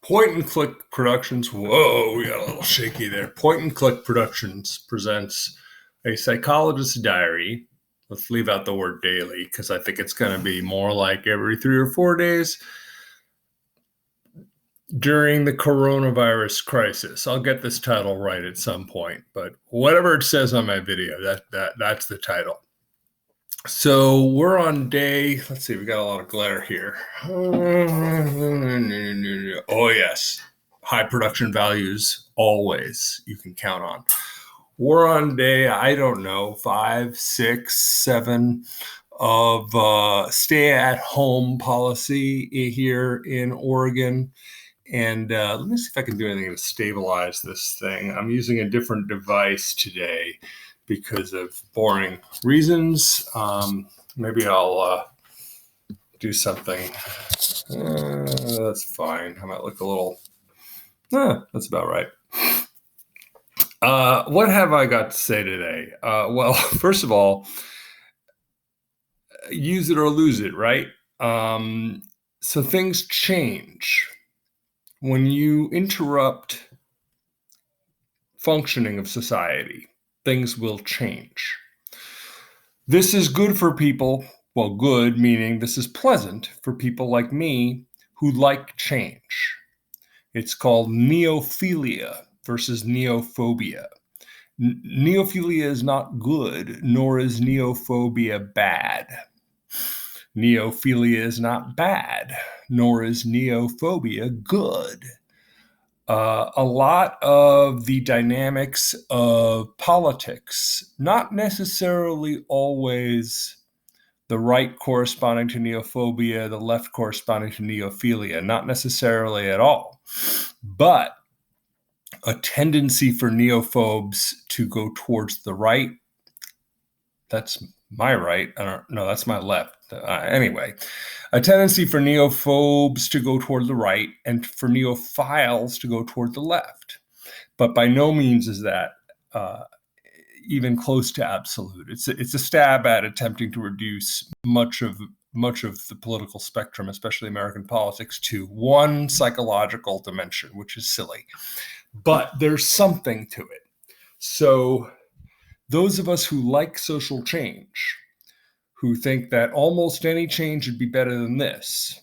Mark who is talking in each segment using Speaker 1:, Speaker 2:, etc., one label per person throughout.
Speaker 1: Point and Click Productions. Whoa, we got a little shaky there. Point and Click Productions presents a Psychologist diary. Let's leave out the word daily because I think it's going to be more like every 3 or 4 days during the coronavirus crisis. I'll get this title right at some point, but whatever it says on my video, that's the title. So we're on day, let's see, we got a lot of glare here. Oh, yes. High production values, always, you can count on. We're on day, I don't know, 5, 6, 7 of stay-at-home policy here in Oregon. And let me see if I can do anything to stabilize this thing. I'm using a different device today because of boring reasons. Maybe I'll do something. That's fine. I might look a little, that's about right. What have I got to say today? Well, first of all, use it or lose it, right? So things change. When you interrupt functioning of society, things will change. This is good for people, well, good meaning this is pleasant for people like me who like change. It's called neophilia versus neophobia. Neophilia is not good, nor is neophobia bad. Neophilia is not bad, nor is neophobia good. A lot of the dynamics of politics, not necessarily always the right corresponding to neophobia, the left corresponding to neophilia, not necessarily at all, but a tendency for neophobes to go towards the right. That's my right. No, that's my left. Anyway, a tendency for neophobes to go toward the right and for neophiles to go toward the left. But by no means is that even close to absolute. It's a stab at attempting to reduce much of the political spectrum, especially American politics, to one psychological dimension, which is silly. But there's something to it. So those of us who like social change, who think that almost any change would be better than this,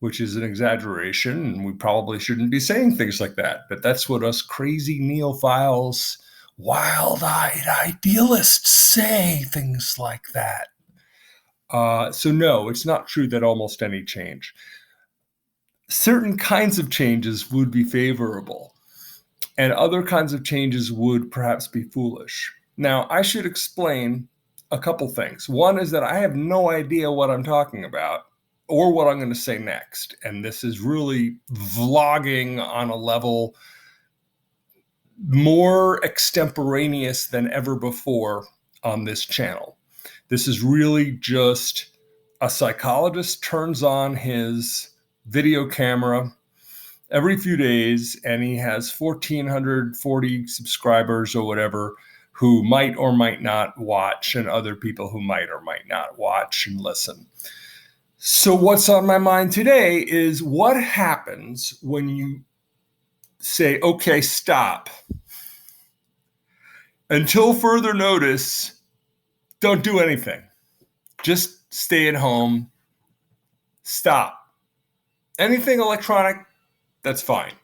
Speaker 1: which is an exaggeration, and we probably shouldn't be saying things like that, but that's what us crazy neophiles, wild-eyed idealists say, things like that. So no, it's not true that almost any change. Certain kinds of changes would be favorable, and other kinds of changes would perhaps be foolish. Now, I should explain a couple things. One is that I have no idea what I'm talking about or what I'm going to say next. And this is really vlogging on a level more extemporaneous than ever before on this channel. This is really just a psychologist turns on his video camera every few days, and he has 1,440 subscribers or whatever who might or might not watch, and other people who might or might not watch and listen. So what's on my mind today is what happens when you say, okay, stop. Until further notice, don't do anything. Just stay at home. Stop. Anything electronic, that's fine.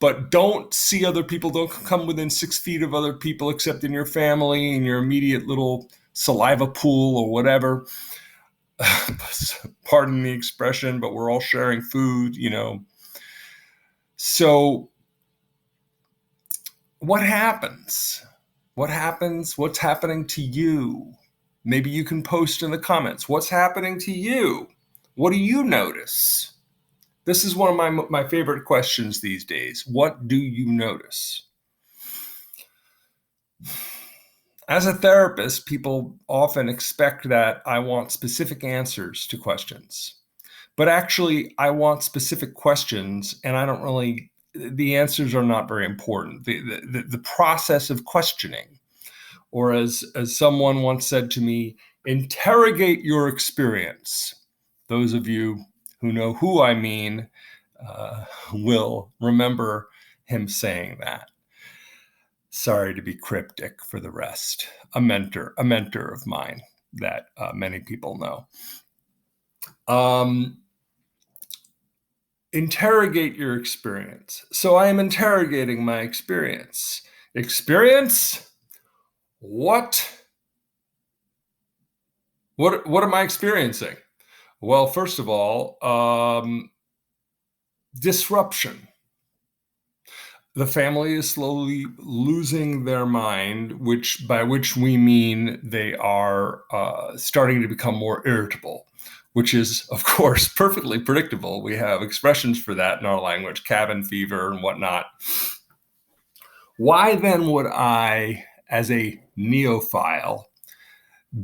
Speaker 1: But don't see other people. Don't come within 6 feet of other people except in your family and your immediate little saliva pool or whatever. Pardon the expression, but we're all sharing food, you know. So what happens? What happens? What's happening to you? Maybe you can post in the comments. What's happening to you? What do you notice? This is one of my favorite questions these days. What do you notice? As a therapist, people often expect that I want specific answers to questions. But actually, I want specific questions, and I don't really, the answers are not very important. The process of questioning, or as someone once said to me, interrogate your experience. Those of you who know who I mean, will remember him saying that. Sorry to be cryptic for the rest. A mentor of mine that many people know. Interrogate your experience. So I am interrogating my experience. Experience? What? What am I experiencing? Well, first of all, disruption. The family is slowly losing their mind, by which we mean they are starting to become more irritable, which is, of course, perfectly predictable. We have expressions for that in our language, cabin fever and whatnot. Why then would I, as a neophile,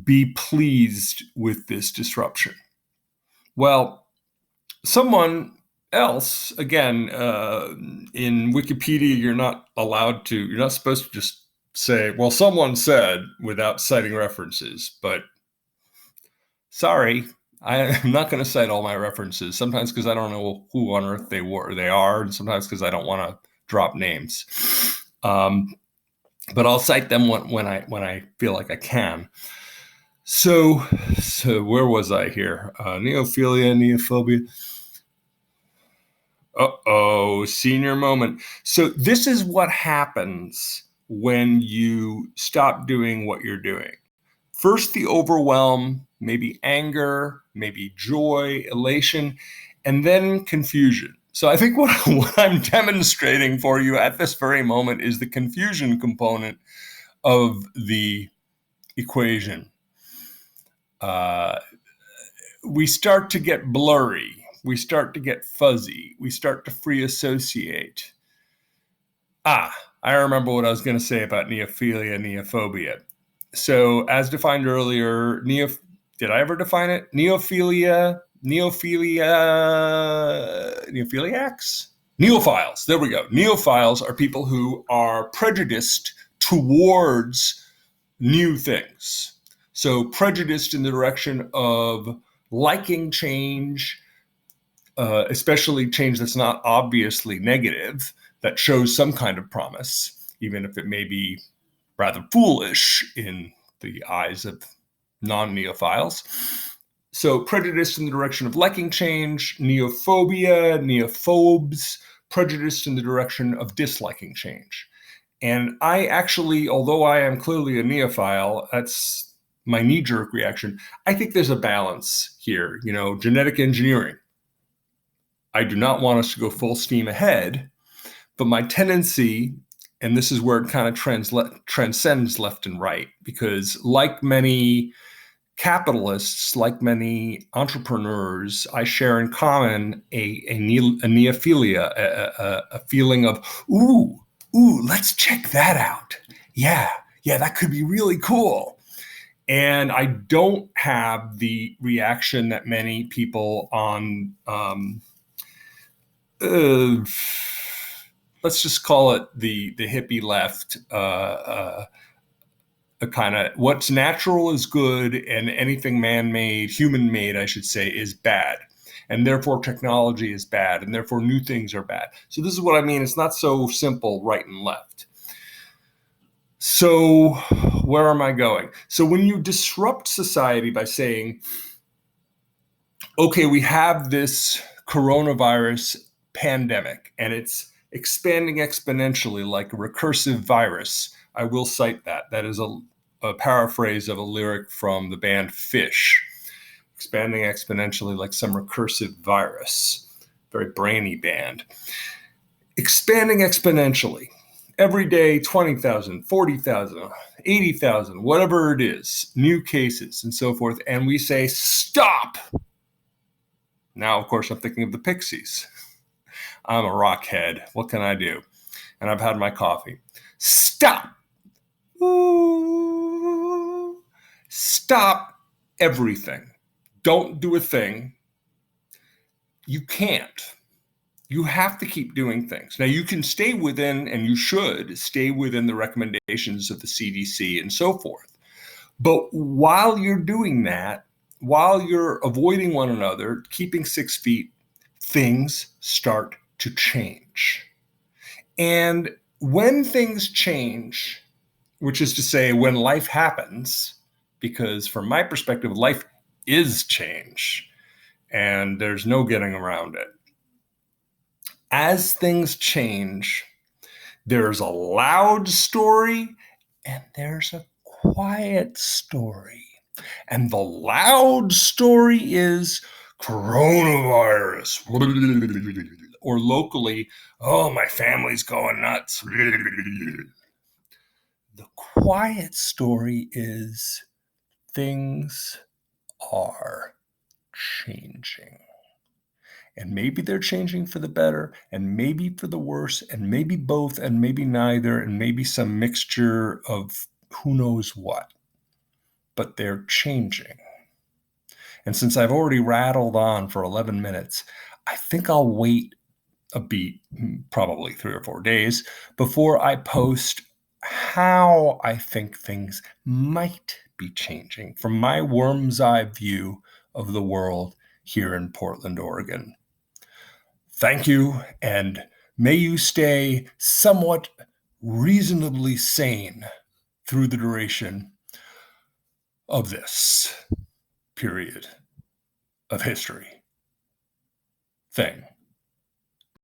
Speaker 1: be pleased with this disruption? Well, someone else, again, in Wikipedia, you're not supposed to just say, well, someone said without citing references, but sorry, I'm not going to cite all my references, sometimes because I don't know who on earth they are, and sometimes because I don't want to drop names. But I'll cite them when I feel like I can. So where was I here? Neophilia, neophobia. Uh-oh, senior moment. So this is what happens when you stop doing what you're doing. First, the overwhelm, maybe anger, maybe joy, elation, and then confusion. So I think what I'm demonstrating for you at this very moment is the confusion component of the equation. We start to get blurry. We start to get fuzzy. We start to free associate. I remember what I was going to say about neophilia, neophobia. So as defined earlier, did I ever define it? Neophiliacs? Neophiles. There we go. Neophiles are people who are prejudiced towards new things. So prejudiced in the direction of liking change, especially change that's not obviously negative, that shows some kind of promise, even if it may be rather foolish in the eyes of non-neophiles. So prejudice in the direction of liking change, neophobia, neophobes, prejudice in the direction of disliking change. And I actually, although I am clearly a neophile, that's my knee-jerk reaction, I think there's a balance here, genetic engineering. I do not want us to go full steam ahead, but my tendency, and this is where it kind of transcends left and right, because like many capitalists, like many entrepreneurs, I share in common a neophilia, a feeling of, ooh, let's check that out. Yeah, that could be really cool. And I don't have the reaction that many people on, let's just call it the hippie left, a kind of what's natural is good and anything man-made, human-made, I should say, is bad. And therefore technology is bad, and therefore new things are bad. So this is what I mean. It's not so simple right and left. So where am I going? So when you disrupt society by saying, okay, we have this coronavirus pandemic and it's expanding exponentially like a recursive virus. I will cite that. That is a paraphrase of a lyric from the band Fish. Expanding exponentially like some recursive virus. Very brainy band. Expanding exponentially. Every day, 20,000, 40,000, 80,000, whatever it is, new cases and so forth. And we say, stop. Now, of course, I'm thinking of the Pixies. I'm a rockhead. What can I do? And I've had my coffee. Stop. Ooh. Stop everything. Don't do a thing. You can't. You have to keep doing things. Now, you can stay within, and you should stay within the recommendations of the CDC and so forth. But while you're doing that, while you're avoiding one another, keeping 6 feet, things start to change. And when things change, which is to say, when life happens, because from my perspective, life is change, and there's no getting around it. As things change, there's a loud story and there's a quiet story. And the loud story is coronavirus. Or locally, oh, my family's going nuts. The quiet story is things are changing. And maybe they're changing for the better, and maybe for the worse, and maybe both, and maybe neither, and maybe some mixture of who knows what. But they're changing. And since I've already rattled on for 11 minutes, I think I'll wait a beat, probably 3 or 4 days, before I post how I think things might be changing from my worm's eye view of the world here in Portland, Oregon. Thank you, and may you stay somewhat reasonably sane through the duration of this period of history thing.